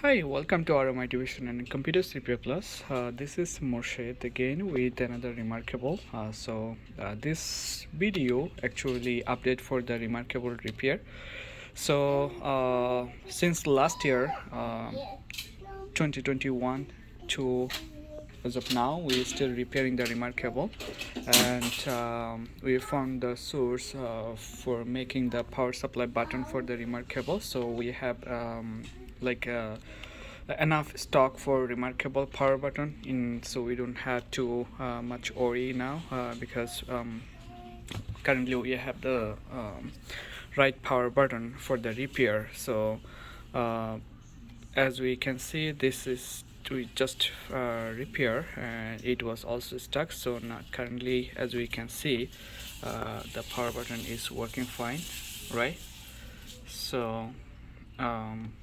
Hi, welcome to RMI Division and Computer CPU Plus. This is Morshed again with another remarkable. This video actually update for the remarkable repair. Since last year, 2021 to as of now, we still repairing the remarkable, and we found the source for making the power supply button for the remarkable. So we have like. Enough stock for remarkable power button in, so we don't have too much worry now because currently we have the right power button for the repair. Uh, as we can see, this is to just repair, and it was also stuck. So now currently, as we can see, the power button is working fine, right? so um,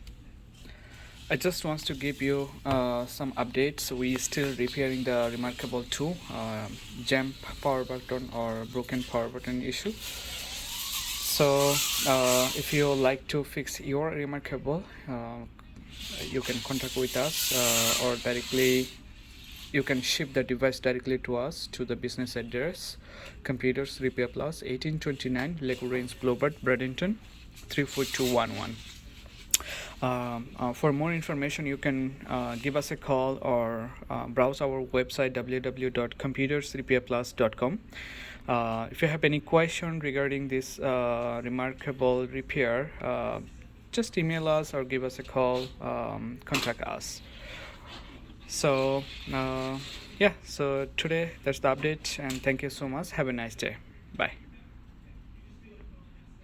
I just want to give you some updates. We still repairing the remarkable 2 jump power button or broken power button issue. If you like to fix your remarkable, you can contact with us, or directly you can ship the device directly to us to the business address Computers Repair Plus, 1829 Lakewood Range, Blvd, Bradenton 34211. For more information, you can give us a call or browse our website www.computersrepairplus.com. If you have any question regarding this remarkable repair, just email us or give us a call, contact us. So today that's the update, and thank you so much. Have a nice day. Bye.